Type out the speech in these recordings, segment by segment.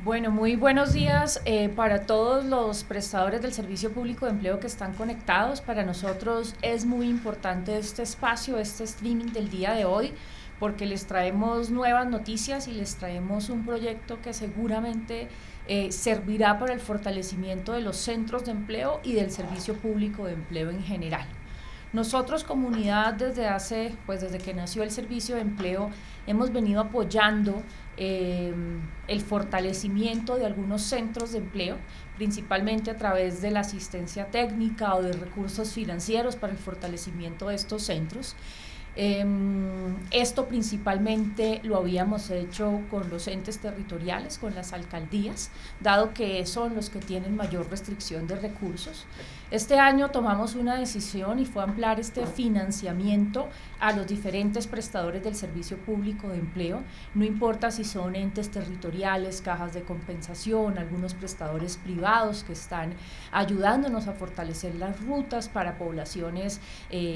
Bueno, muy buenos días para todos los prestadores del Servicio Público de Empleo que están conectados. Para nosotros es muy importante este espacio, este streaming del día de hoy, porque les traemos nuevas noticias y les traemos un proyecto que seguramente servirá para el fortalecimiento de los centros de empleo y del Servicio Público de Empleo en general. Nosotros, comunidad, desde que nació el Servicio de Empleo, hemos venido apoyando el fortalecimiento de algunos centros de empleo, principalmente a través de la asistencia técnica o de recursos financieros para el fortalecimiento de estos centros. Esto principalmente lo habíamos hecho con los entes territoriales, con las alcaldías, dado que son los que tienen mayor restricción de recursos. Este año tomamos una decisión y fue ampliar este financiamiento a los diferentes prestadores del Servicio Público de Empleo, no importa si son entes territoriales, cajas de compensación, algunos prestadores privados que están ayudándonos a fortalecer las rutas para poblaciones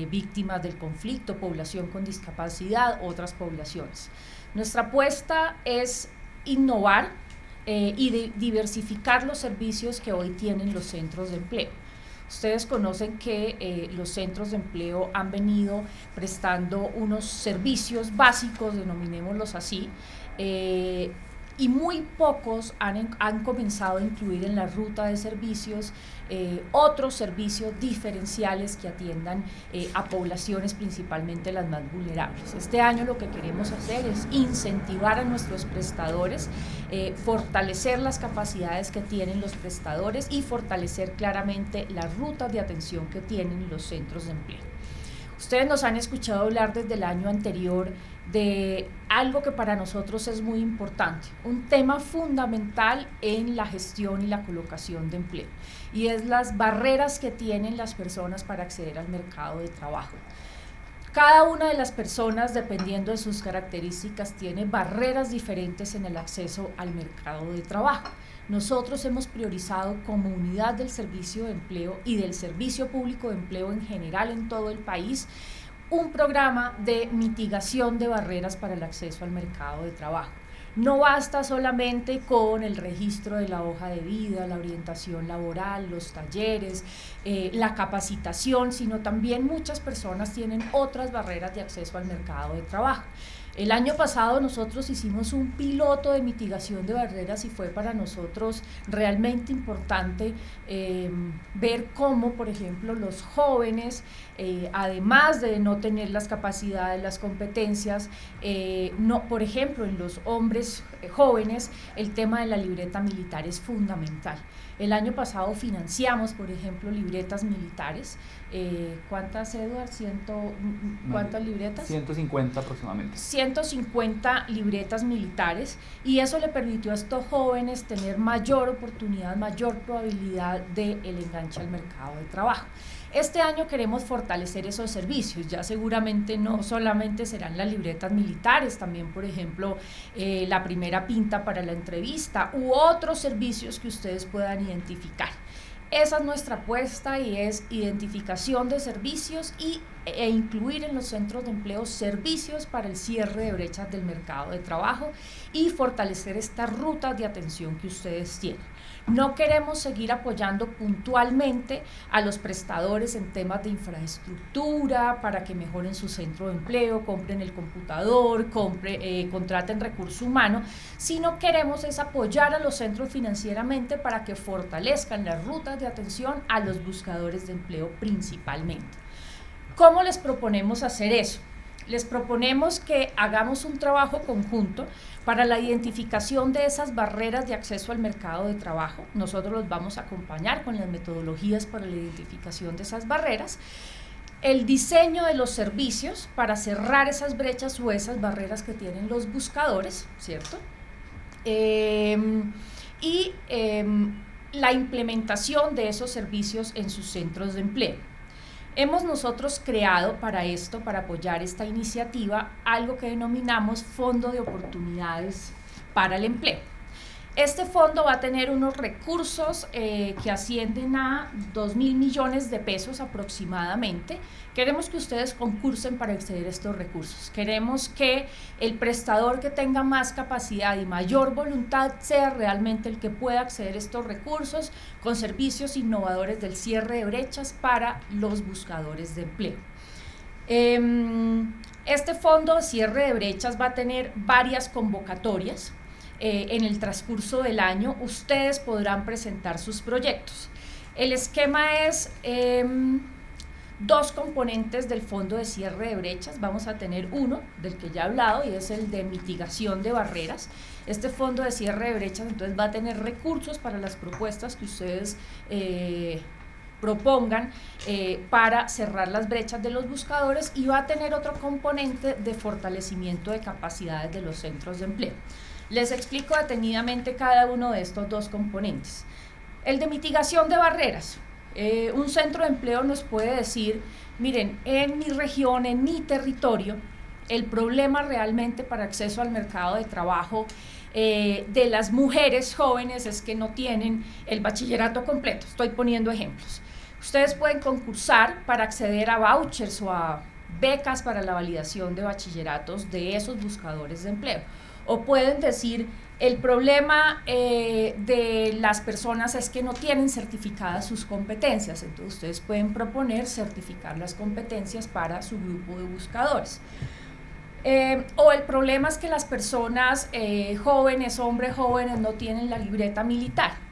víctimas del conflicto, población con discapacidad, otras poblaciones. Nuestra apuesta es innovar y diversificar los servicios que hoy tienen los centros de empleo. Ustedes conocen que los centros de empleo han venido prestando unos servicios básicos, denominémoslos así, y muy pocos han comenzado a incluir en la ruta de servicios otros servicios diferenciales que atiendan a poblaciones, principalmente las más vulnerables. Este año lo que queremos hacer es incentivar a nuestros prestadores, fortalecer las capacidades que tienen los prestadores y fortalecer claramente las rutas de atención que tienen los centros de empleo. Ustedes nos han escuchado hablar desde el año anterior de algo que para nosotros es muy importante, un tema fundamental en la gestión y la colocación de empleo, y es las barreras que tienen las personas para acceder al mercado de trabajo. Cada una de las personas, dependiendo de sus características, tiene barreras diferentes en el acceso al mercado de trabajo. Nosotros hemos priorizado como unidad del Servicio de Empleo y del Servicio Público de Empleo en general en todo el país un programa de mitigación de barreras para el acceso al mercado de trabajo. No basta solamente con el registro de la hoja de vida, la orientación laboral, los talleres, la capacitación, sino también muchas personas tienen otras barreras de acceso al mercado de trabajo. El año pasado nosotros hicimos un piloto de mitigación de barreras y fue para nosotros realmente importante ver cómo, por ejemplo, los jóvenes, además de no tener las capacidades, las competencias, por ejemplo, en los hombres jóvenes, el tema de la libreta militar es fundamental. El año pasado financiamos, por ejemplo, libretas militares. ¿Cuántas, Eduard? ¿Cuántas libretas? 150 aproximadamente. 150 libretas militares, y eso le permitió a estos jóvenes tener mayor oportunidad, mayor probabilidad de el enganche al mercado de trabajo. Este año queremos fortalecer esos servicios, ya seguramente no solamente serán las libretas militares, también por ejemplo la primera pinta para la entrevista u otros servicios que ustedes puedan identificar. Esa es nuestra apuesta y es identificación de servicios e incluir en los centros de empleo servicios para el cierre de brechas del mercado de trabajo y fortalecer estas rutas de atención que ustedes tienen. No queremos seguir apoyando puntualmente a los prestadores en temas de infraestructura para que mejoren su centro de empleo, compren el computador, contraten recurso humano, sino queremos es apoyar a los centros financieramente para que fortalezcan las rutas de atención a los buscadores de empleo principalmente. ¿Cómo les proponemos hacer eso? Les proponemos que hagamos un trabajo conjunto para la identificación de esas barreras de acceso al mercado de trabajo. Nosotros los vamos a acompañar con las metodologías para la identificación de esas barreras, el diseño de los servicios para cerrar esas brechas o esas barreras que tienen los buscadores, ¿cierto? La implementación de esos servicios en sus centros de empleo. Hemos nosotros creado para esto, para apoyar esta iniciativa, algo que denominamos Fondo de Oportunidades para el Empleo. Este fondo va a tener unos recursos que ascienden a 2.000 millones de pesos aproximadamente. Queremos que ustedes concursen para acceder a estos recursos. Queremos que el prestador que tenga más capacidad y mayor voluntad sea realmente el que pueda acceder a estos recursos con servicios innovadores del cierre de brechas para los buscadores de empleo. Este fondo de cierre de brechas va a tener varias convocatorias. En el transcurso del año ustedes podrán presentar sus proyectos. El esquema es 2 componentes del fondo de cierre de brechas. Vamos a tener uno del que ya he hablado y es el de mitigación de barreras. Este fondo de cierre de brechas entonces va a tener recursos para las propuestas que ustedes propongan para cerrar las brechas de los buscadores, y va a tener otro componente de fortalecimiento de capacidades de los centros de empleo. Les explico detenidamente cada uno de estos 2 componentes. El de mitigación de barreras. Un centro de empleo nos puede decir, miren, en mi región, en mi territorio, el problema realmente para acceso al mercado de trabajo de las mujeres jóvenes es que no tienen el bachillerato completo. Estoy poniendo ejemplos. Ustedes pueden concursar para acceder a vouchers o a becas para la validación de bachilleratos de esos buscadores de empleo. O pueden decir, el problema de las personas es que no tienen certificadas sus competencias, entonces ustedes pueden proponer certificar las competencias para su grupo de buscadores. O el problema es que las personas jóvenes, hombres jóvenes, no tienen la libreta militar.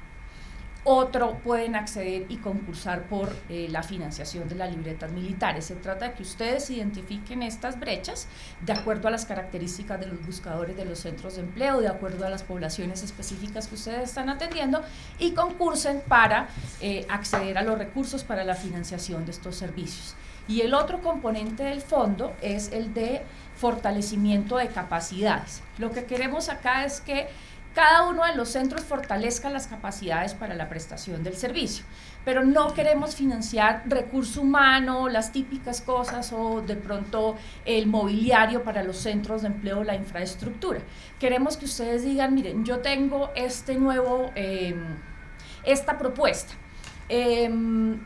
Otro, pueden acceder y concursar por la financiación de las libretas militares. Se trata de que ustedes identifiquen estas brechas de acuerdo a las características de los buscadores de los centros de empleo, de acuerdo a las poblaciones específicas que ustedes están atendiendo, y concursen para acceder a los recursos para la financiación de estos servicios. Y el otro componente del fondo es el de fortalecimiento de capacidades. Lo que queremos acá es que cada uno de los centros fortalezca las capacidades para la prestación del servicio, pero no queremos financiar recurso humano, las típicas cosas, o de pronto el mobiliario para los centros de empleo, la infraestructura. Queremos que ustedes digan, miren, yo tengo esta propuesta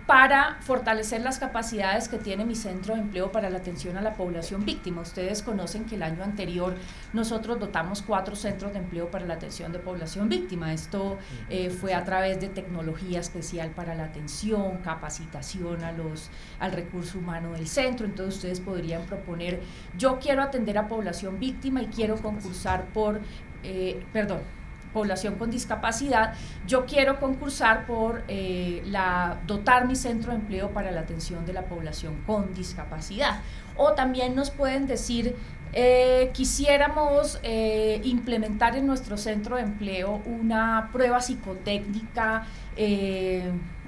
para fortalecer las capacidades que tiene mi centro de empleo para la atención a la población víctima. Ustedes conocen que el año anterior nosotros dotamos 4 centros de empleo para la atención de población víctima. Esto fue a través de tecnología especial para la atención, capacitación al recurso humano del centro. Entonces ustedes podrían proponer, yo quiero atender a población víctima y quiero concursar por, población con discapacidad, yo quiero concursar por dotar mi centro de empleo para la atención de la población con discapacidad. O también nos pueden decir, quisiéramos implementar en nuestro centro de empleo una prueba psicotécnica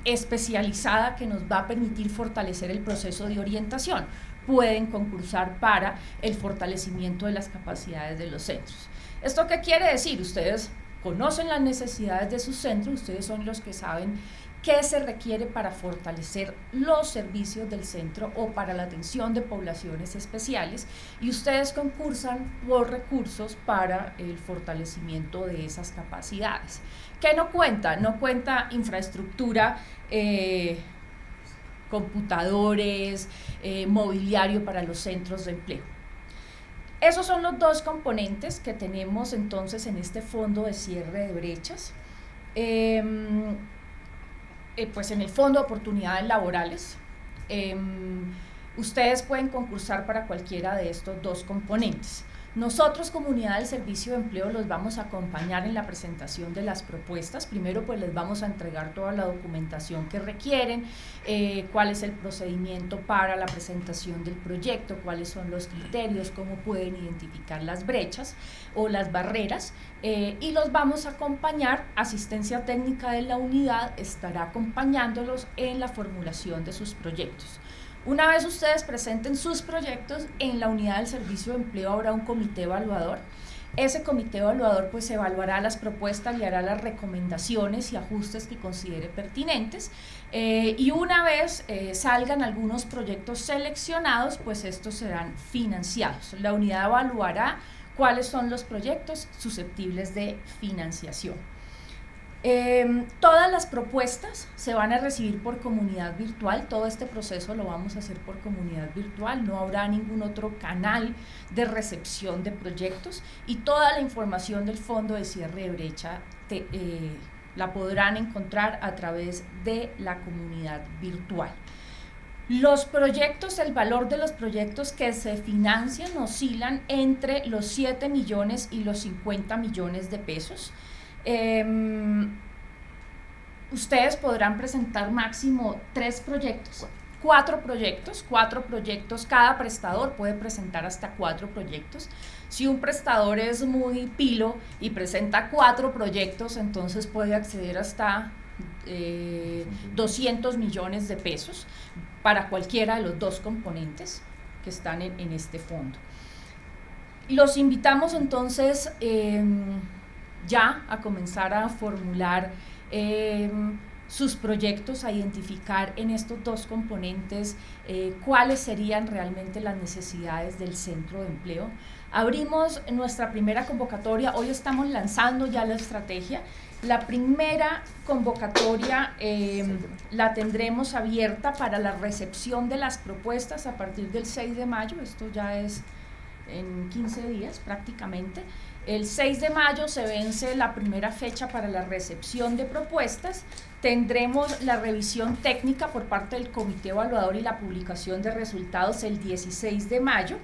especializada que nos va a permitir fortalecer el proceso de orientación. Pueden concursar para el fortalecimiento de las capacidades de los centros. ¿Esto qué quiere decir? Ustedes conocen las necesidades de su centro, ustedes son los que saben qué se requiere para fortalecer los servicios del centro o para la atención de poblaciones especiales, y ustedes concursan por recursos para el fortalecimiento de esas capacidades. ¿Qué no cuenta? No cuenta infraestructura, computadores, mobiliario para los centros de empleo. Esos son los 2 componentes que tenemos entonces en este fondo de cierre de brechas. Pues en el fondo de oportunidades laborales, ustedes pueden concursar para cualquiera de estos 2 componentes. Nosotros, como unidad del servicio de empleo, los vamos a acompañar en la presentación de las propuestas. Primero, pues les vamos a entregar toda la documentación que requieren, cuál es el procedimiento para la presentación del proyecto, cuáles son los criterios, cómo pueden identificar las brechas o las barreras, y los vamos a acompañar. Asistencia técnica de la unidad estará acompañándolos en la formulación de sus proyectos. Una vez ustedes presenten sus proyectos, en la unidad del servicio de empleo habrá un comité evaluador. Ese comité evaluador pues evaluará las propuestas, le hará las recomendaciones y ajustes que considere pertinentes, y una vez salgan algunos proyectos seleccionados, pues estos serán financiados. La unidad evaluará cuáles son los proyectos susceptibles de financiación. Todas las propuestas se van a recibir por comunidad virtual, todo este proceso lo vamos a hacer por comunidad virtual, no habrá ningún otro canal de recepción de proyectos y toda la información del Fondo de Cierre de Brecha la podrán encontrar a través de la comunidad virtual. Los proyectos, el valor de los proyectos que se financian oscilan entre los 7 millones y los 50 millones de pesos. Ustedes podrán presentar máximo 4 proyectos, cada prestador puede presentar hasta 4 proyectos. Si un prestador es muy pilo y presenta 4 proyectos, entonces puede acceder hasta 200 millones de pesos para cualquiera de los 2 componentes que están en este fondo. Los invitamos entonces ya a comenzar a formular sus proyectos, a identificar en estos 2 componentes cuáles serían realmente las necesidades del centro de empleo. Abrimos nuestra primera convocatoria, hoy estamos lanzando ya la estrategia. La primera convocatoria la tendremos abierta para la recepción de las propuestas a partir del 6 de mayo, esto ya es en 15 días prácticamente. El 6 de mayo se vence la primera fecha para la recepción de propuestas. Tendremos la revisión técnica por parte del comité evaluador y la publicación de resultados el 16 de mayo.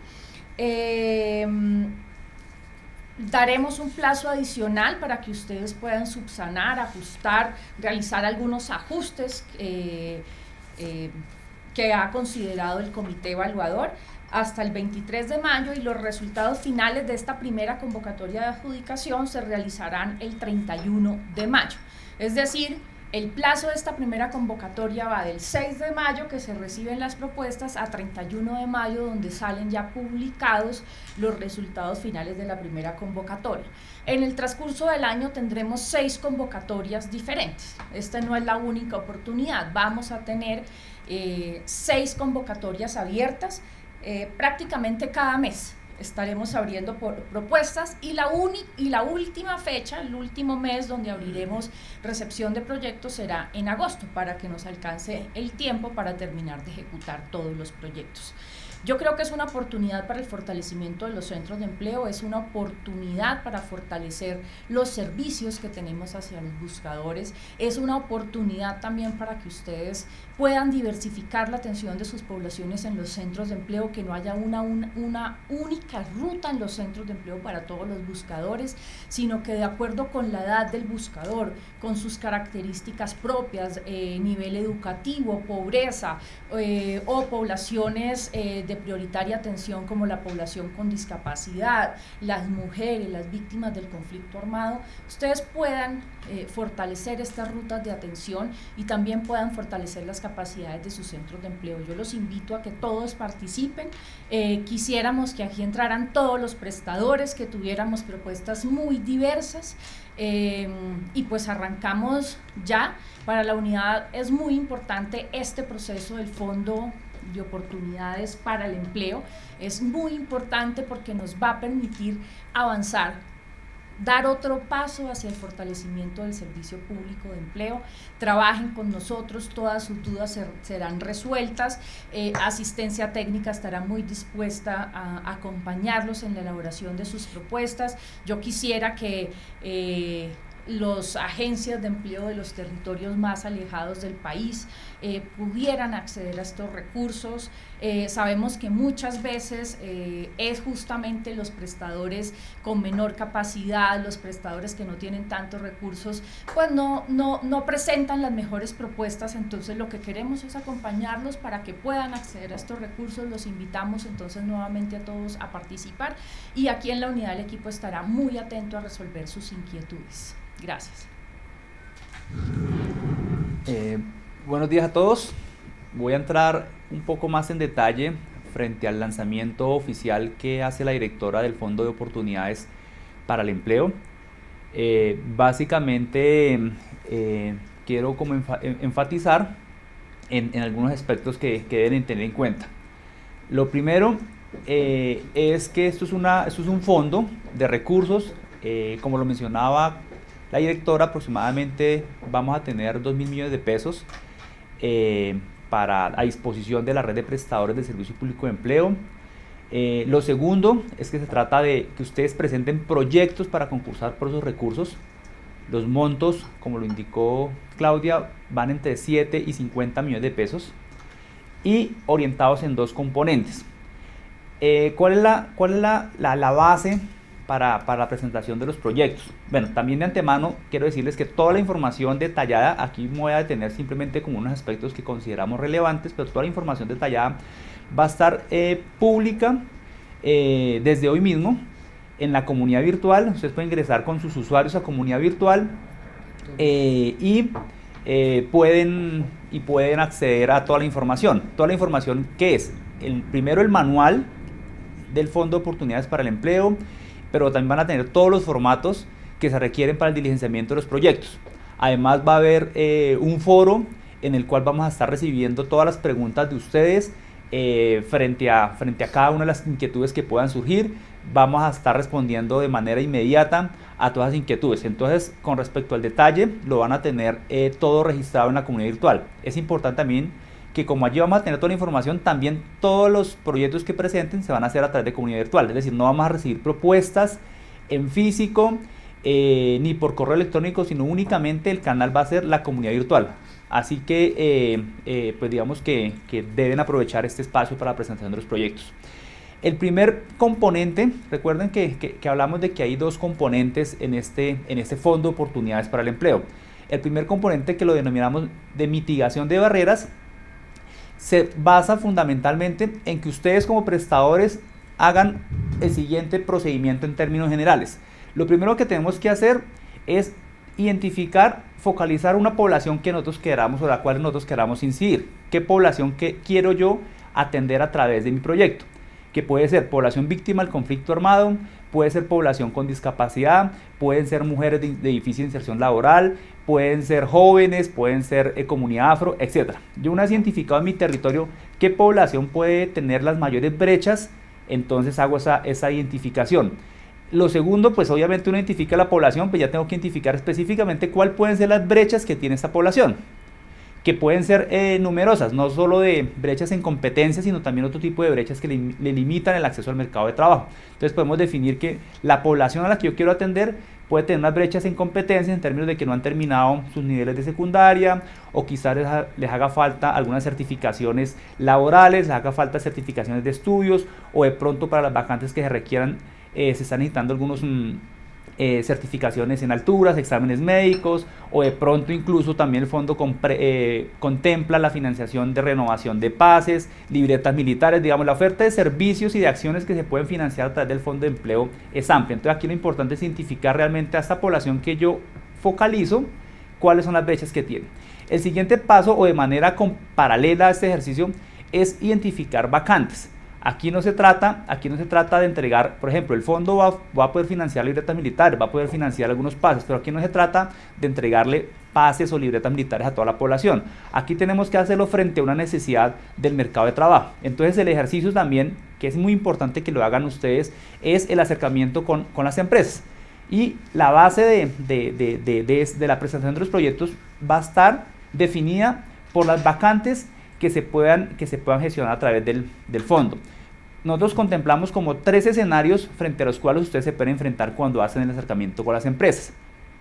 Daremos un plazo adicional para que ustedes puedan subsanar, ajustar, realizar algunos ajustes que ha considerado el comité evaluador hasta el 23 de mayo y los resultados finales de esta primera convocatoria de adjudicación se realizarán el 31 de mayo. Es decir, el plazo de esta primera convocatoria va del 6 de mayo, que se reciben las propuestas, a 31 de mayo, donde salen ya publicados los resultados finales de la primera convocatoria. En el transcurso del año tendremos 6 convocatorias diferentes. Esta no es la única oportunidad. Vamos a tener 6 convocatorias abiertas prácticamente cada mes. Estaremos abriendo propuestas y la última fecha, el último mes donde abriremos recepción de proyectos será en agosto, para que nos alcance el tiempo para terminar de ejecutar todos los proyectos. Yo creo que es una oportunidad para el fortalecimiento de los centros de empleo, es una oportunidad para fortalecer los servicios que tenemos hacia los buscadores, es una oportunidad también para que ustedes puedan diversificar la atención de sus poblaciones en los centros de empleo, que no haya una única ruta en los centros de empleo para todos los buscadores, sino que de acuerdo con la edad del buscador, con sus características propias, nivel educativo, pobreza o poblaciones de prioritaria atención como la población con discapacidad, las mujeres, las víctimas del conflicto armado, ustedes puedan fortalecer estas rutas de atención y también puedan fortalecer las capacidades de sus centros de empleo. Yo los invito a que todos participen. Quisiéramos que aquí entraran todos los prestadores, que tuviéramos propuestas muy diversas y pues arrancamos ya. Para la unidad es muy importante este proceso del Fondo de Oportunidades para el Empleo, es muy importante porque nos va a permitir avanzar, dar otro paso hacia el fortalecimiento del servicio público de empleo. Trabajen con nosotros, todas sus dudas serán resueltas, asistencia técnica estará muy dispuesta a acompañarlos en la elaboración de sus propuestas. Yo quisiera que las agencias de empleo de los territorios más alejados del país pudieran acceder a estos recursos. Sabemos que muchas veces es justamente los prestadores con menor capacidad, los prestadores que no tienen tantos recursos, pues no presentan las mejores propuestas. Entonces lo que queremos es acompañarlos para que puedan acceder a estos recursos. Los invitamos entonces nuevamente a todos a participar y aquí en la unidad el equipo estará muy atento a resolver sus inquietudes. Gracias. Buenos días a todos. Voy a entrar un poco más en detalle frente al lanzamiento oficial que hace la directora del Fondo de Oportunidades para el Empleo. Básicamente quiero como enfatizar en algunos aspectos que deben tener en cuenta. Lo primero es que esto es un fondo de recursos, como lo mencionaba la directora, aproximadamente vamos a tener 2.000 millones de pesos a disposición de la red de prestadores de servicio público de empleo. Lo segundo es que se trata de que ustedes presenten proyectos para concursar por esos recursos. Los montos, como lo indicó Claudia, van entre 7 y 50 millones de pesos y orientados en dos componentes. ¿Cuál es la base para la presentación de los proyectos? Bueno, también de antemano quiero decirles que toda la información detallada, aquí me voy a detener simplemente como unos aspectos que consideramos relevantes, pero toda la información detallada va a estar pública desde hoy mismo en la comunidad virtual. Ustedes pueden ingresar con sus usuarios a comunidad virtual pueden acceder a toda la información. Toda la información que es, primero el manual del Fondo de Oportunidades para el Empleo, pero también van a tener todos los formatos que se requieren para el diligenciamiento de los proyectos. Además va a haber un foro en el cual vamos a estar recibiendo todas las preguntas de ustedes frente a cada una de las inquietudes que puedan surgir. Vamos a estar respondiendo de manera inmediata a todas las inquietudes. Entonces, con respecto al detalle, lo van a tener todo registrado en la comunidad virtual. Es importante también que como allí vamos a tener toda la información, también todos los proyectos que presenten se van a hacer a través de comunidad virtual. Es decir, no vamos a recibir propuestas en físico ni por correo electrónico, sino únicamente el canal va a ser la comunidad virtual. Así que pues digamos que deben aprovechar este espacio para la presentación de los proyectos. El primer componente, recuerden que hablamos de que hay dos componentes en este Fondo de Oportunidades para el Empleo. El primer componente, que lo denominamos de mitigación de barreras, se basa fundamentalmente en que ustedes como prestadores hagan el siguiente procedimiento en términos generales. Lo primero que tenemos que hacer es identificar, focalizar una población que nosotros queramos o la cual nosotros queramos incidir. ¿Qué población que quiero yo atender a través de mi proyecto? Que puede ser población víctima del conflicto armado, puede ser población con discapacidad, pueden ser mujeres de difícil inserción laboral, pueden ser jóvenes, pueden ser comunidad afro, etc. Yo, una vez identificado en mi territorio qué población puede tener las mayores brechas, entonces hago esa identificación. Lo segundo, pues obviamente uno identifica la población, pues ya tengo que identificar específicamente cuáles pueden ser las brechas que tiene esta población, que pueden ser numerosas, no solo de brechas en competencias, sino también otro tipo de brechas que le limitan el acceso al mercado de trabajo. Entonces podemos definir que la población a la que yo quiero atender puede tener unas brechas en competencias en términos de que no han terminado sus niveles de secundaria, o quizás les haga falta algunas certificaciones laborales, les haga falta certificaciones de estudios, o de pronto para las vacantes que se requieran se están necesitando algunos certificaciones en alturas, exámenes médicos, o de pronto incluso también el fondo contempla la financiación de renovación de pases, libretas militares. Digamos, la oferta de servicios y de acciones que se pueden financiar a través del fondo de empleo es amplia. Entonces aquí lo importante es identificar realmente a esta población que yo focalizo, cuáles son las brechas que tiene. El siguiente paso, o de manera paralela a este ejercicio, es identificar vacantes. Aquí no se trata de entregar, por ejemplo, el fondo va a poder financiar libretas militares, va a poder financiar algunos pases, pero aquí no se trata de entregarle pases o libretas militares a toda la población. Aquí tenemos que hacerlo frente a una necesidad del mercado de trabajo. Entonces el ejercicio también, que es muy importante que lo hagan ustedes, es el acercamiento con las empresas. Y la base de la presentación de los proyectos va a estar definida por las vacantes que se puedan gestionar a través del fondo. Nosotros contemplamos como 3 escenarios frente a los cuales ustedes se pueden enfrentar cuando hacen el acercamiento con las empresas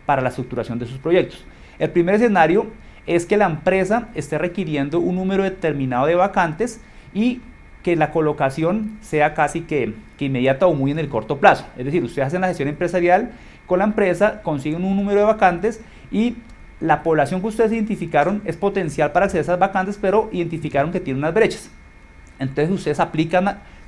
para la estructuración de sus proyectos. El primer escenario es que la empresa esté requiriendo un número determinado de vacantes y que la colocación sea casi que inmediata o muy en el corto plazo. Es decir, ustedes hacen la gestión empresarial con la empresa, consiguen un número de vacantes y la población que ustedes identificaron es potencial para acceder a esas vacantes, pero identificaron que tiene unas brechas. Entonces ustedes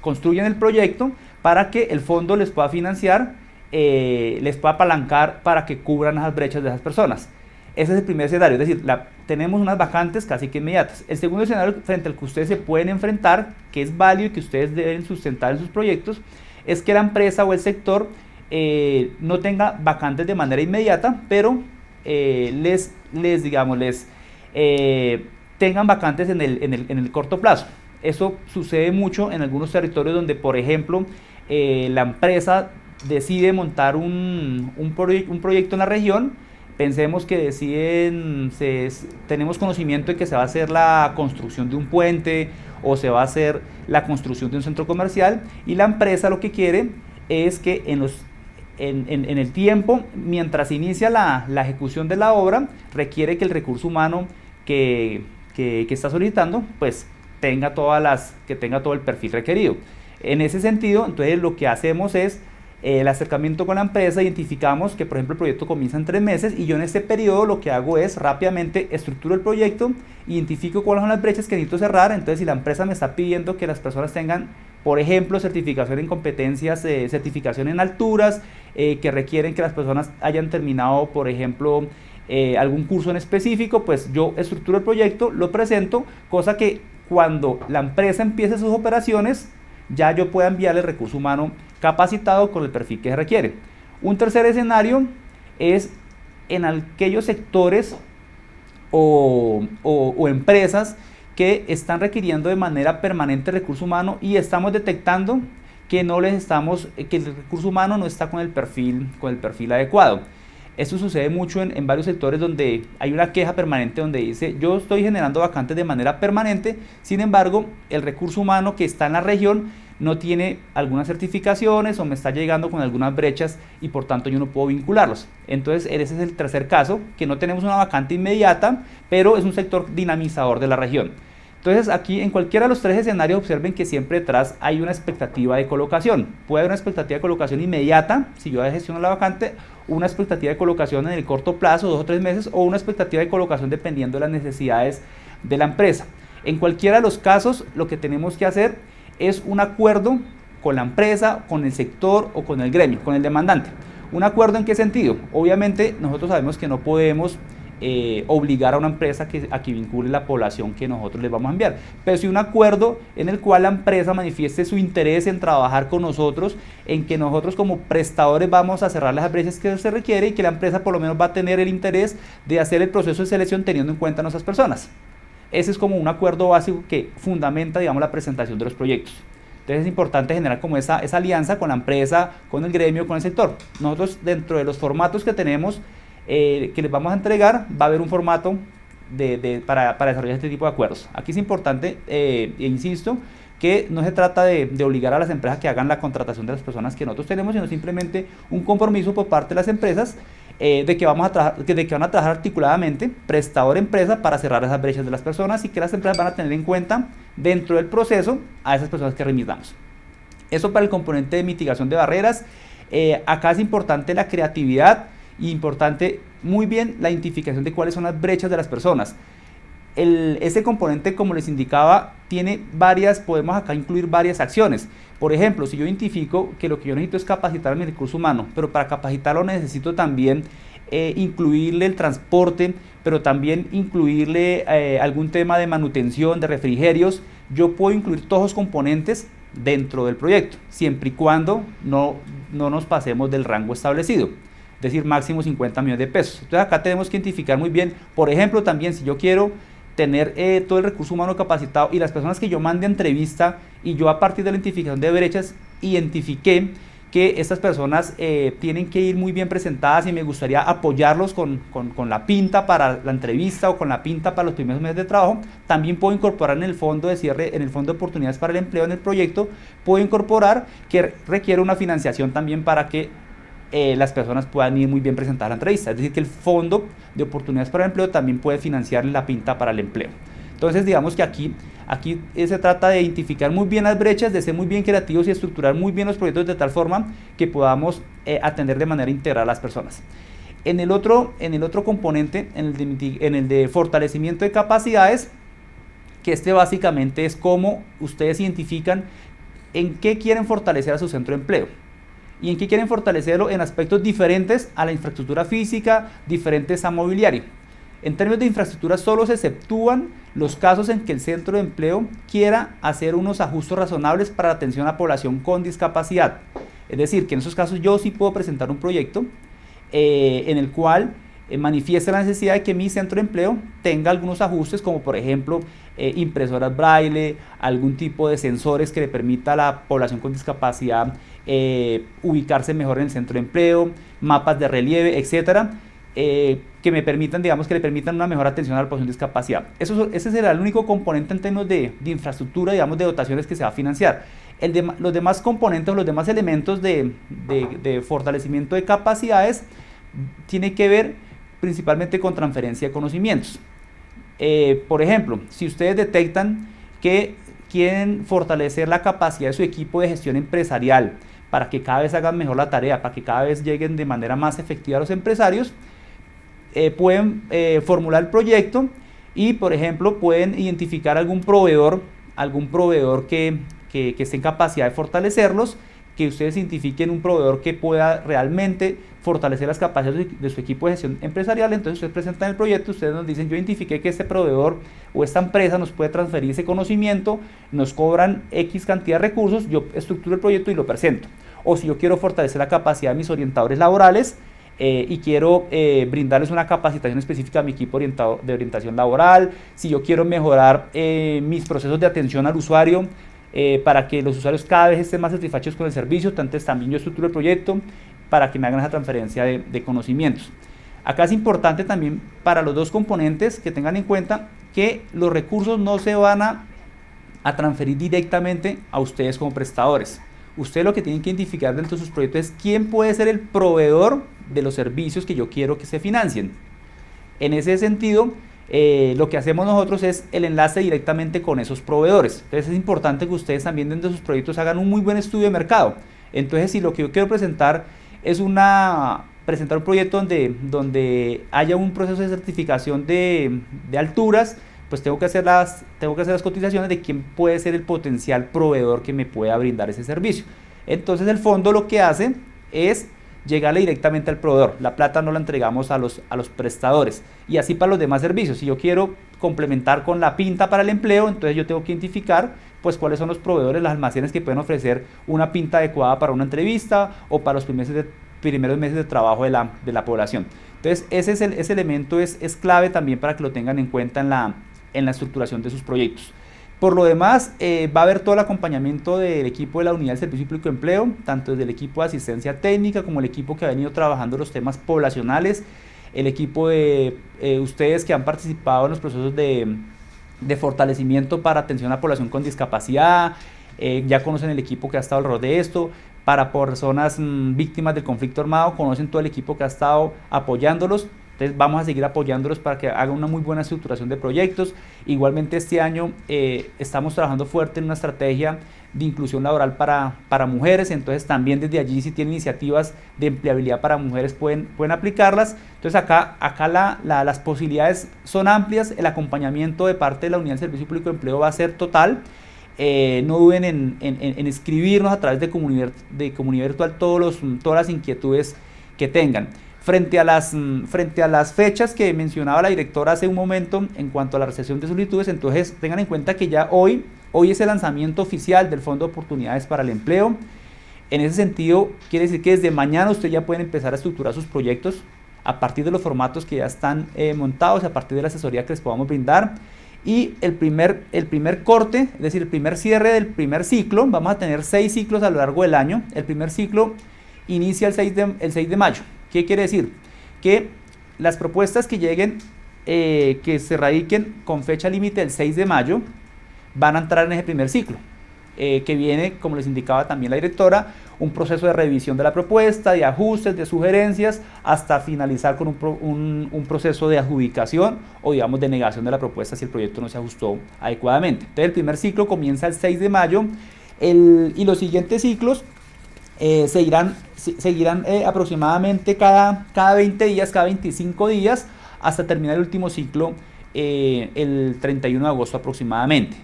construyen el proyecto para que el fondo les pueda financiar, les pueda apalancar para que cubran esas brechas de esas personas. Ese es el primer escenario, es decir, tenemos unas vacantes casi que inmediatas. El segundo escenario frente al que ustedes se pueden enfrentar, que es válido y que ustedes deben sustentar en sus proyectos, es que la empresa o el sector no tenga vacantes de manera inmediata, pero tengan vacantes en el corto plazo. Eso sucede mucho en algunos territorios donde, por ejemplo, la empresa decide montar un proyecto en la región, Pensemos que tenemos conocimiento de que se va a hacer la construcción de un puente o se va a hacer la construcción de un centro comercial, y la empresa lo que quiere es que en el tiempo, mientras inicia la ejecución de la obra, requiere que el recurso humano que está solicitando pues tenga todo el perfil requerido. En ese sentido, entonces lo que hacemos es el acercamiento con la empresa, identificamos que por ejemplo el proyecto comienza en 3 meses, y yo en este periodo lo que hago es rápidamente estructuro el proyecto, identifico cuáles son las brechas que necesito cerrar. Entonces, si la empresa me está pidiendo que las personas tengan, por ejemplo, certificación en competencias, certificación en alturas, que requieren que las personas hayan terminado, por ejemplo, algún curso en específico, pues yo estructuro el proyecto, lo presento, cosa que cuando la empresa empiece sus operaciones, ya yo pueda enviarle el recurso humano capacitado con el perfil que se requiere. Un tercer escenario es en aquellos sectores o empresas que están requiriendo de manera permanente recurso humano y estamos detectando que que el recurso humano no está con el perfil adecuado. Esto sucede mucho en varios sectores donde hay una queja permanente donde dice: yo estoy generando vacantes de manera permanente, sin embargo el recurso humano que está en la región no tiene algunas certificaciones o me está llegando con algunas brechas y por tanto yo no puedo vincularlos. Entonces ese es el tercer caso, que no tenemos una vacante inmediata, pero es un sector dinamizador de la región. Entonces aquí en cualquiera de los 3 escenarios observen que siempre detrás hay una expectativa de colocación. Puede haber una expectativa de colocación inmediata, si yo gestiono la vacante, una expectativa de colocación en el corto plazo, 2 o 3 meses, o una expectativa de colocación dependiendo de las necesidades de la empresa. En cualquiera de los casos lo que tenemos que hacer es un acuerdo con la empresa, con el sector o con el gremio, con el demandante. ¿Un acuerdo en qué sentido? Obviamente nosotros sabemos que no podemos obligar a una empresa a que vincule la población que nosotros les vamos a enviar, pero sí un acuerdo en el cual la empresa manifieste su interés en trabajar con nosotros, en que nosotros como prestadores vamos a cerrar las brechas que se requiere y que la empresa por lo menos va a tener el interés de hacer el proceso de selección teniendo en cuenta a nuestras personas. Ese es como un acuerdo básico que fundamenta, digamos, la presentación de los proyectos. Entonces es importante generar como esa alianza con la empresa, con el gremio, con el sector. Nosotros, dentro de los formatos que tenemos, que les vamos a entregar, va a haber un formato para desarrollar este tipo de acuerdos. Aquí es importante, e insisto, que no se trata de obligar a las empresas que hagan la contratación de las personas que nosotros tenemos, sino simplemente un compromiso por parte de las empresas de que van a trabajar articuladamente, prestador-empresa, para cerrar esas brechas de las personas, y que las empresas van a tener en cuenta dentro del proceso a esas personas que remitamos. Eso para el componente de mitigación de barreras. Acá es importante la creatividad y importante muy bien la identificación de cuáles son las brechas de las personas. Este componente, como les indicaba, podemos acá incluir varias acciones. Por ejemplo, si yo identifico que lo que yo necesito es capacitar a mi recurso humano, pero para capacitarlo necesito también incluirle el transporte, pero también incluirle algún tema de manutención, de refrigerios, yo puedo incluir todos los componentes dentro del proyecto, siempre y cuando no nos pasemos del rango establecido, es decir, máximo 50 millones de pesos. Entonces acá tenemos que identificar muy bien, por ejemplo, también si yo quiero tener todo el recurso humano capacitado y las personas que yo mande a entrevista, y yo a partir de la identificación de brechas identifiqué que estas personas tienen que ir muy bien presentadas y me gustaría apoyarlos con la pinta para la entrevista o con la pinta para los primeros meses de trabajo, también puedo incorporar en el fondo de cierre, en el fondo de oportunidades para el empleo en el proyecto, puedo incorporar que requiere una financiación también para que las personas puedan ir muy bien presentadas a la entrevista. Es decir, que el fondo de oportunidades para el empleo también puede financiar la pinta para el empleo. Entonces, digamos que aquí se trata de identificar muy bien las brechas, de ser muy bien creativos y estructurar muy bien los proyectos de tal forma que podamos atender de manera integral a las personas. En el otro componente, en el de fortalecimiento de capacidades, que básicamente es cómo ustedes identifican en qué quieren fortalecer a su centro de empleo. ¿Y en qué quieren fortalecerlo? En aspectos diferentes a la infraestructura física, diferentes a mobiliario. En términos de infraestructura solo se exceptúan los casos en que el centro de empleo quiera hacer unos ajustes razonables para la atención a población con discapacidad. Es decir, que en esos casos yo sí puedo presentar un proyecto en el cual manifieste la necesidad de que mi centro de empleo tenga algunos ajustes, como por ejemplo impresoras braille, algún tipo de sensores que le permita a la población con discapacidad ubicarse mejor en el centro de empleo, mapas de relieve, etcétera, que me permitan, digamos, que le permitan una mejor atención a la población con discapacidad. Ese será el único componente en términos de infraestructura, digamos, de dotaciones que se va a financiar. Los demás componentes, los demás elementos de fortalecimiento de capacidades tiene que ver principalmente con transferencia de conocimientos. Por ejemplo, si ustedes detectan que quieren fortalecer la capacidad de su equipo de gestión empresarial para que cada vez hagan mejor la tarea, para que cada vez lleguen de manera más efectiva a los empresarios, pueden formular el proyecto y, por ejemplo, pueden identificar algún proveedor que esté en capacidad de fortalecerlos, que ustedes identifiquen un proveedor que pueda realmente fortalecer las capacidades de su equipo de gestión empresarial. Entonces ustedes presentan el proyecto, ustedes nos dicen: yo identifiqué que este proveedor o esta empresa nos puede transferir ese conocimiento, nos cobran X cantidad de recursos, yo estructuro el proyecto y lo presento. O si yo quiero fortalecer la capacidad de mis orientadores laborales y quiero brindarles una capacitación específica a mi equipo de orientación laboral, si yo quiero mejorar mis procesos de atención al usuario, para que los usuarios cada vez estén más satisfechos con el servicio, entonces también yo estructuro el proyecto para que me hagan esa transferencia de conocimientos. Acá es importante también para los dos componentes que tengan en cuenta que los recursos no se van a transferir directamente a ustedes como prestadores. Ustedes lo que tienen que identificar dentro de sus proyectos es quién puede ser el proveedor de los servicios que yo quiero que se financien. En ese sentido, lo que hacemos nosotros es el enlace directamente con esos proveedores. Entonces es importante que ustedes también dentro de sus proyectos hagan un muy buen estudio de mercado. Entonces, si lo que yo quiero presentar es presentar un proyecto donde haya un proceso de certificación de alturas, pues tengo que hacer las cotizaciones de quién puede ser el potencial proveedor que me pueda brindar ese servicio. Entonces el fondo lo que hace es llegarle directamente al proveedor. La plata no la entregamos a los prestadores. Y así para los demás servicios. Si yo quiero complementar con la pinta para el empleo, entonces yo tengo que identificar pues cuáles son los proveedores, los almacenes que pueden ofrecer una pinta adecuada para una entrevista o para los primeros meses de trabajo de la población. Entonces ese elemento es clave también para que lo tengan en cuenta en la estructuración de sus proyectos. Por lo demás, va a haber todo el acompañamiento del equipo de la Unidad de Servicio Público de Empleo, tanto desde el equipo de asistencia técnica como el equipo que ha venido trabajando los temas poblacionales, el equipo de ustedes que han participado en los procesos de fortalecimiento para atención a la población con discapacidad, ya conocen el equipo que ha estado alrededor de esto. Para personas víctimas del conflicto armado, conocen todo el equipo que ha estado apoyándolos. Entonces vamos a seguir apoyándolos para que hagan una muy buena estructuración de proyectos. Igualmente este año estamos trabajando fuerte en una estrategia de inclusión laboral para mujeres, entonces también desde allí si tienen iniciativas de empleabilidad para mujeres pueden aplicarlas. Entonces acá las posibilidades son amplias, el acompañamiento de parte de la Unidad de Servicio Público de Empleo va a ser total. No duden en escribirnos a través de comunidad virtual todas las inquietudes que tengan. Frente a las fechas que mencionaba la directora hace un momento en cuanto a la recepción de solicitudes, entonces tengan en cuenta que ya hoy es el lanzamiento oficial del Fondo de Oportunidades para el Empleo. En ese sentido, quiere decir que desde mañana ustedes ya pueden empezar a estructurar sus proyectos a partir de los formatos que ya están montados, a partir de la asesoría que les podamos brindar. Y el primer corte, es decir, el primer cierre del primer ciclo, vamos a tener 6 ciclos a lo largo del año. El primer ciclo inicia el 6 de mayo. ¿Qué quiere decir? Que las propuestas que lleguen, que se radiquen con fecha límite del 6 de mayo, van a entrar en ese primer ciclo, que viene, como les indicaba también la directora, un proceso de revisión de la propuesta, de ajustes, de sugerencias, hasta finalizar con un proceso de adjudicación o digamos de negación de la propuesta si el proyecto no se ajustó adecuadamente. Entonces el primer ciclo comienza el 6 de mayo y los siguientes ciclos seguirán aproximadamente cada 20 días, cada 25 días, hasta terminar el último ciclo el 31 de agosto aproximadamente.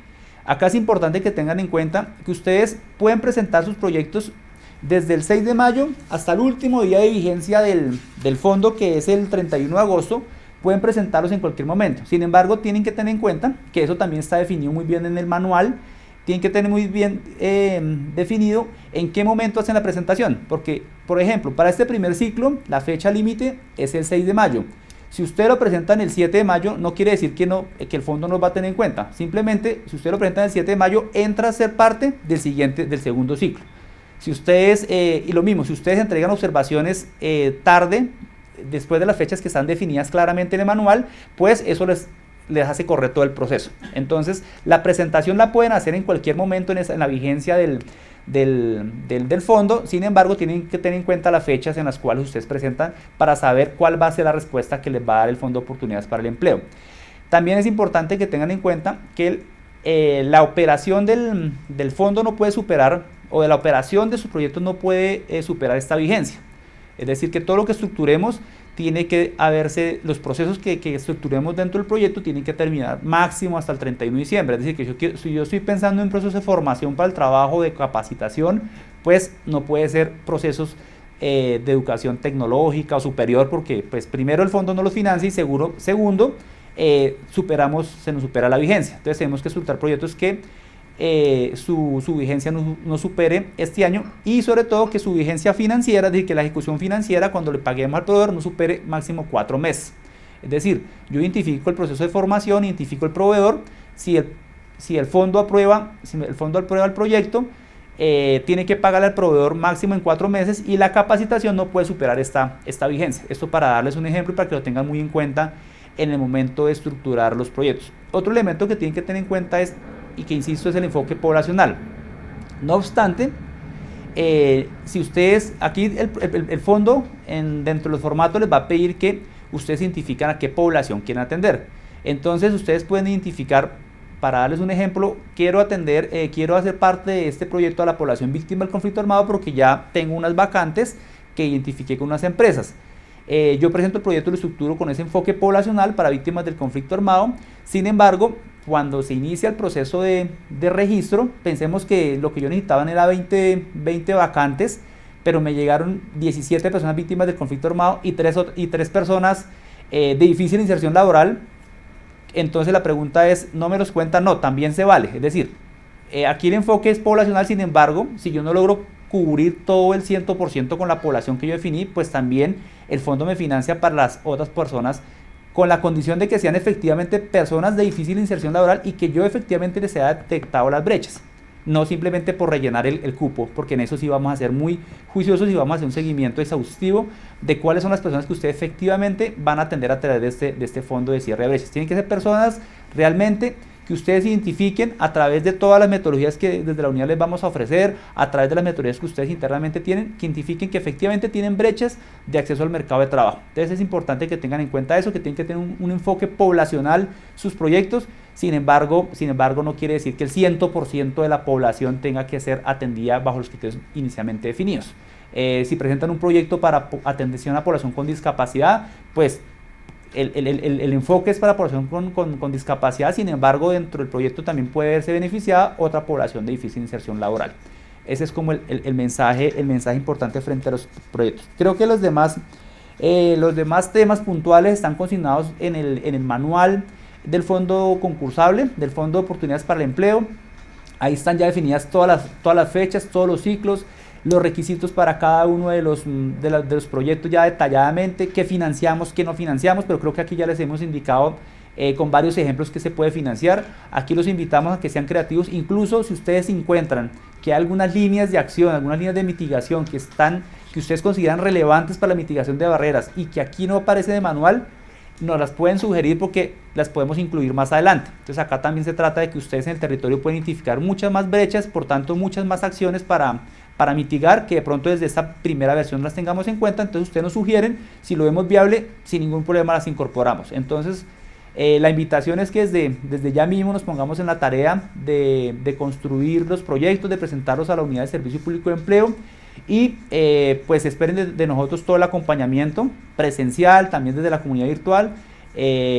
Acá es importante que tengan en cuenta que ustedes pueden presentar sus proyectos desde el 6 de mayo hasta el último día de vigencia del fondo, que es el 31 de agosto, pueden presentarlos en cualquier momento. Sin embargo, tienen que tener en cuenta que eso también está definido muy bien en el manual. Tienen que tener muy bien definido en qué momento hacen la presentación, porque, por ejemplo, para este primer ciclo, la fecha límite es el 6 de mayo. Si usted lo presenta en el 7 de mayo, no quiere decir que el fondo no va a tener en cuenta. Simplemente, si usted lo presenta el 7 de mayo, entra a ser parte del segundo ciclo. Si ustedes, y lo mismo, si ustedes entregan observaciones tarde, después de las fechas que están definidas claramente en el manual, pues eso les hace correr todo el proceso. Entonces, la presentación la pueden hacer en cualquier momento en la vigencia del fondo. Sin embargo, tienen que tener en cuenta las fechas en las cuales ustedes presentan para saber cuál va a ser la respuesta que les va a dar el Fondo de Oportunidades para el Empleo. También es importante que tengan en cuenta que la operación del fondo no puede superar, o de la operación de sus proyectos no puede superar esta vigencia. Es decir, que todo lo que estructuremos tiene que haberse, los procesos que estructuremos dentro del proyecto tienen que terminar máximo hasta el 31 de diciembre. Es decir, que si yo estoy pensando en procesos de formación para el trabajo, de capacitación, pues no puede ser procesos de educación tecnológica o superior, porque pues primero el fondo no los financia y segundo, se nos supera la vigencia. Entonces tenemos que estructurar proyectos que su vigencia no supere este año, y sobre todo que su vigencia financiera, es decir, que la ejecución financiera cuando le paguemos al proveedor no supere máximo 4 meses. Es decir, yo identifico el proceso de formación, identifico el proveedor, si el fondo aprueba el proyecto, tiene que pagarle al proveedor máximo en 4 meses, y la capacitación no puede superar esta vigencia. Esto para darles un ejemplo y para que lo tengan muy en cuenta en el momento de estructurar los proyectos. Otro elemento que tienen que tener en cuenta es, y que insisto, es el enfoque poblacional. No obstante, si ustedes, aquí el fondo dentro de los formatos les va a pedir que ustedes identifican a qué población quieren atender. Entonces ustedes pueden identificar, para darles un ejemplo, quiero hacer parte de este proyecto a la población víctima del conflicto armado porque ya tengo unas vacantes que identifiqué con unas empresas. Yo presento el proyecto, lo estructuro con ese enfoque poblacional para víctimas del conflicto armado. Sin embargo, cuando se inicia el proceso de registro, pensemos que lo que yo necesitaba era 20 vacantes, pero me llegaron 17 personas víctimas del conflicto armado y 3 personas de difícil inserción laboral. Entonces la pregunta es, ¿no me los cuentan? No, también se vale. Es decir, aquí el enfoque es poblacional. Sin embargo, si yo no logro cubrir todo el 100% con la población que yo definí, pues también el fondo me financia para las otras personas, con la condición de que sean efectivamente personas de difícil inserción laboral y que yo efectivamente les haya detectado las brechas, no simplemente por rellenar el cupo, porque en eso sí vamos a ser muy juiciosos y vamos a hacer un seguimiento exhaustivo de cuáles son las personas que ustedes efectivamente van a atender a través de este fondo de cierre de brechas. Tienen que ser personas realmente que ustedes identifiquen a través de todas las metodologías que desde la unidad les vamos a ofrecer, a través de las metodologías que ustedes internamente tienen, que identifiquen que efectivamente tienen brechas de acceso al mercado de trabajo. Entonces es importante que tengan en cuenta eso, que tienen que tener un enfoque poblacional sus proyectos. Sin embargo, no quiere decir que el 100% de la población tenga que ser atendida bajo los criterios inicialmente definidos. Si presentan un proyecto para atención a población con discapacidad, pues el enfoque es para población con discapacidad. Sin embargo, dentro del proyecto también puede verse beneficiada otra población de difícil inserción laboral. Ese es como el mensaje importante frente a los proyectos. Creo que los demás temas puntuales están consignados en el manual del fondo concursable, del Fondo de Oportunidades para el Empleo. Ahí están ya definidas todas las fechas, todos los ciclos, los requisitos para cada uno de los proyectos ya detalladamente, qué financiamos, qué no financiamos, pero creo que aquí ya les hemos indicado con varios ejemplos que se puede financiar. Aquí los invitamos a que sean creativos, incluso si ustedes encuentran que hay algunas líneas de acción, algunas líneas de mitigación que ustedes consideran relevantes para la mitigación de barreras y que aquí no aparece de manual, nos las pueden sugerir porque las podemos incluir más adelante. Entonces acá también se trata de que ustedes en el territorio pueden identificar muchas más brechas, por tanto muchas más acciones para mitigar, que de pronto desde esta primera versión las tengamos en cuenta. Entonces ustedes nos sugieren, si lo vemos viable, sin ningún problema las incorporamos. Entonces la invitación es que desde ya mismo nos pongamos en la tarea de construir los proyectos, de presentarlos a la Unidad de Servicio Público de Empleo y pues esperen de nosotros todo el acompañamiento presencial, también desde la comunidad virtual,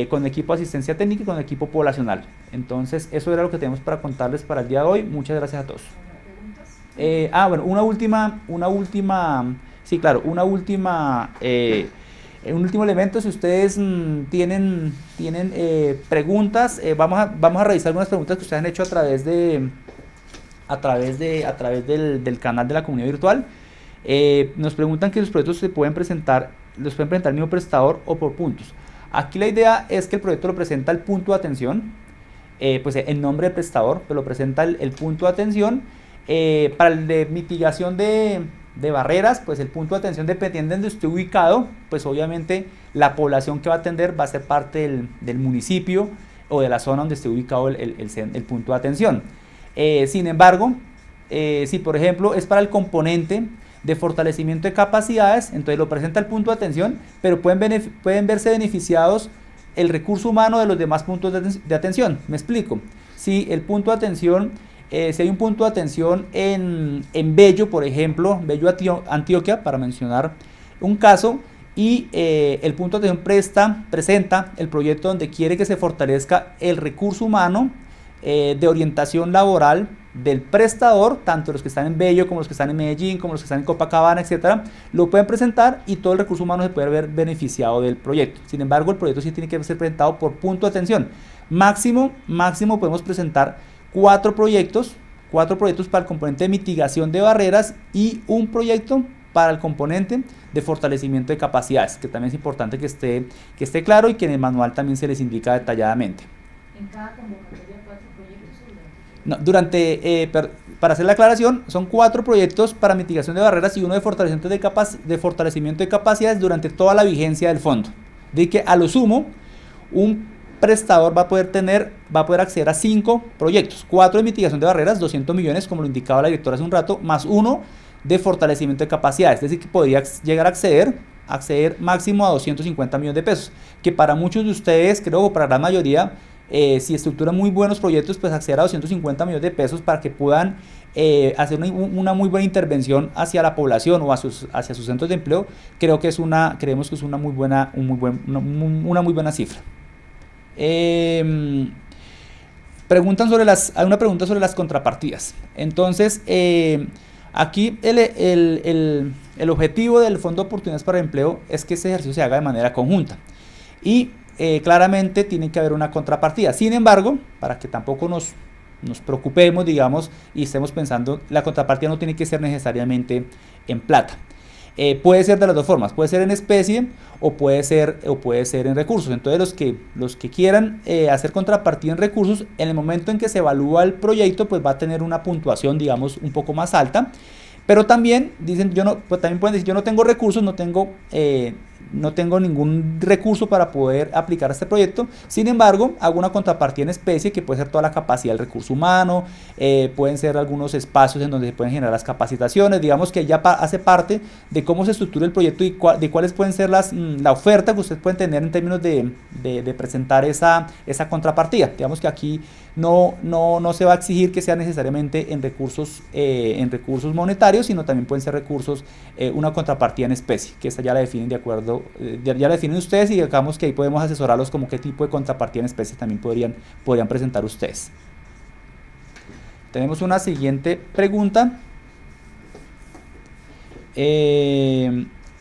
con el equipo de asistencia técnica y con el equipo poblacional. Entonces eso era lo que tenemos para contarles para el día de hoy. Muchas gracias a todos. Bueno, un último elemento. Si ustedes tienen preguntas, vamos a revisar algunas preguntas que ustedes han hecho a través del canal de la comunidad virtual. Nos preguntan que los proyectos los pueden presentar el mismo prestador o por puntos. Aquí la idea es que el proyecto lo presenta el punto de atención, pues el nombre del prestador, pero lo presenta el punto de atención. Para el de mitigación de de barreras, pues el punto de atención, dependiendo de donde esté ubicado, pues obviamente la población que va a atender va a ser parte del municipio o de la zona donde esté ubicado el punto de atención. Sin embargo, si por ejemplo es para el componente de fortalecimiento de capacidades, entonces lo presenta el punto de atención, pero pueden verse beneficiados el recurso humano de los demás puntos de atención. Me explico. Si el punto de atención, si hay un punto de atención en Bello, por ejemplo, Bello, Antioquia, para mencionar un caso, y el punto de atención presenta el proyecto donde quiere que se fortalezca el recurso humano de orientación laboral del prestador, tanto los que están en Bello como los que están en Medellín, como los que están en Copacabana, etcétera, lo pueden presentar y todo el recurso humano se puede ver beneficiado del proyecto. Sin embargo, el proyecto sí tiene que ser presentado por punto de atención. Máximo podemos presentar 4 proyectos para el componente de mitigación de barreras y un proyecto para el componente de fortalecimiento de capacidades, que también es importante que esté claro y que en el manual también se les indica detalladamente. ¿En cada convocatoria 4 proyectos? No, para hacer la aclaración, son 4 proyectos para mitigación de barreras y uno de fortalecimiento de capacidades durante toda la vigencia del fondo. De que a lo sumo, un prestador va a poder acceder a 5 proyectos, 4 de mitigación de barreras, 200 millones, como lo indicaba la directora hace un rato, más uno de fortalecimiento de capacidades, es decir, que podría llegar a acceder máximo a 250 millones de pesos, que para muchos de ustedes, creo que para la mayoría, si estructuran muy buenos proyectos, pues acceder a 250 millones de pesos para que puedan hacer una muy buena intervención hacia la población o hacia sus centros de empleo, creemos que es una muy buena cifra. Hay una pregunta sobre las contrapartidas. Entonces, aquí el objetivo del Fondo de Oportunidades para el Empleo es que este ejercicio se haga de manera conjunta y claramente tiene que haber una contrapartida. Sin embargo, para que tampoco nos preocupemos, digamos, y estemos pensando, la contrapartida no tiene que ser necesariamente en plata. Puede ser de las dos formas, puede ser en especie o puede ser en recursos. Entonces los que quieran hacer contrapartida en recursos, en el momento en que se evalúa el proyecto, pues va a tener una puntuación, digamos, un poco más alta. Pero también también pueden decir, yo no tengo recursos, no tengo ningún recurso para poder aplicar a este proyecto. Sin embargo, hago una contrapartida en especie que puede ser toda la capacidad del recurso humano, pueden ser algunos espacios en donde se pueden generar las capacitaciones. Digamos que ya hace parte de cómo se estructura el proyecto y de cuáles pueden ser la oferta que ustedes pueden tener en términos de presentar esa contrapartida. Digamos que aquí no se va a exigir que sea necesariamente en recursos monetarios, sino también pueden ser recursos, una contrapartida en especie, que esta ya la definen de acuerdo, ya la definen ustedes, y digamos que ahí podemos asesorarlos como qué tipo de contrapartida en especie también podrían presentar ustedes. Tenemos una siguiente pregunta.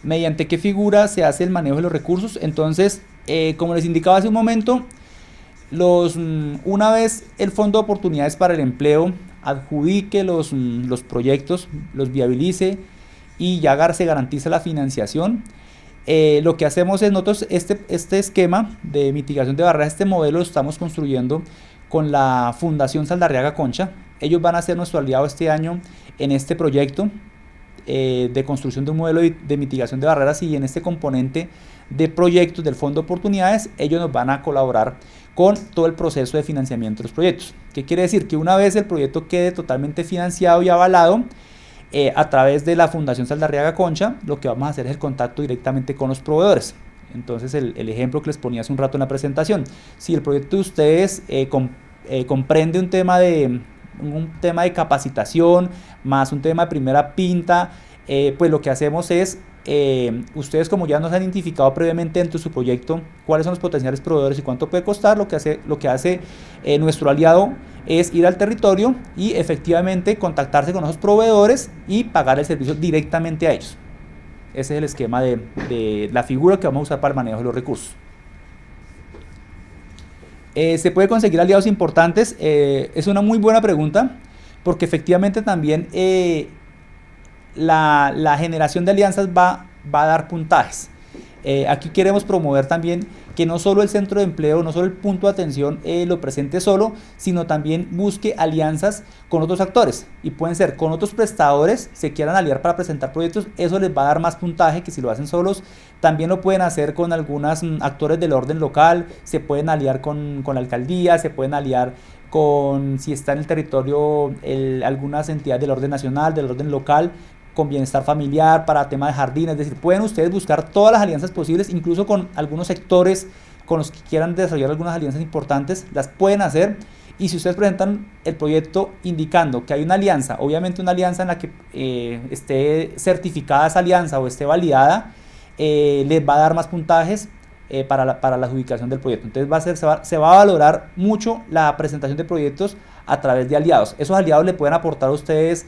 ¿Mediante qué figura se hace el manejo de los recursos? Entonces, como les indicaba hace un momento, una vez el Fondo de Oportunidades para el Empleo adjudique los proyectos, los viabilice y ya se garantiza la financiación, lo que hacemos es nosotros este esquema de mitigación de barreras, este modelo lo estamos construyendo con la Fundación Saldarriaga Concha. Ellos van a ser nuestro aliado este año en este proyecto de construcción de un modelo de mitigación de barreras, y en este componente de proyectos del Fondo de Oportunidades ellos nos van a colaborar con todo el proceso de financiamiento de los proyectos. ¿Qué quiere decir? Que una vez el proyecto quede totalmente financiado y avalado a través de la Fundación Saldarriaga Concha, lo que vamos a hacer es el contacto directamente con los proveedores. Entonces el ejemplo que les ponía hace un rato en la presentación, si el proyecto de ustedes comprende un tema de capacitación más un tema de primera pinta, pues lo que hacemos es, ustedes como ya nos han identificado previamente dentro de su proyecto cuáles son los potenciales proveedores y cuánto puede costar, lo que hace nuestro aliado es ir al territorio y efectivamente contactarse con esos proveedores y pagar el servicio directamente a ellos. Ese es el esquema de la figura que vamos a usar para el manejo de los recursos. ¿Se puede conseguir aliados importantes? Es una muy buena pregunta, porque efectivamente también la generación de alianzas va a dar puntajes. Aquí queremos promover también que no solo el centro de empleo, no solo el punto de atención lo presente solo, sino también busque alianzas con otros actores, y pueden ser con otros prestadores, se quieran aliar para presentar proyectos, eso les va a dar más puntaje que si lo hacen solos. También lo pueden hacer con algunos actores del orden local, se pueden aliar con la alcaldía, se pueden aliar con, si está en el territorio, algunas entidades del orden nacional, del orden local, con bienestar familiar, para tema de jardines. Es decir, pueden ustedes buscar todas las alianzas posibles, incluso con algunos sectores con los que quieran desarrollar algunas alianzas importantes, las pueden hacer. Y si ustedes presentan el proyecto indicando que hay una alianza, obviamente una alianza en la que esté certificada esa alianza o esté validada, les va a dar más puntajes para la adjudicación del proyecto. Entonces se va a valorar mucho la presentación de proyectos a través de aliados. Esos aliados le pueden aportar a ustedes,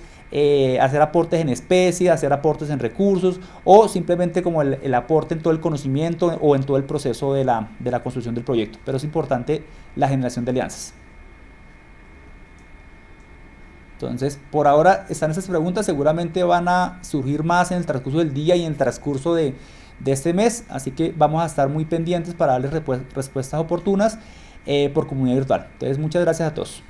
hacer aportes en especie, hacer aportes en recursos, o simplemente como el aporte en todo el conocimiento o en todo el proceso de la construcción del proyecto. Pero es importante la generación de alianzas. Entonces, por ahora están estas preguntas, seguramente van a surgir más en el transcurso del día y en el transcurso de este mes, así que vamos a estar muy pendientes para darles respuestas oportunas por comunidad virtual. Entonces, muchas gracias a todos.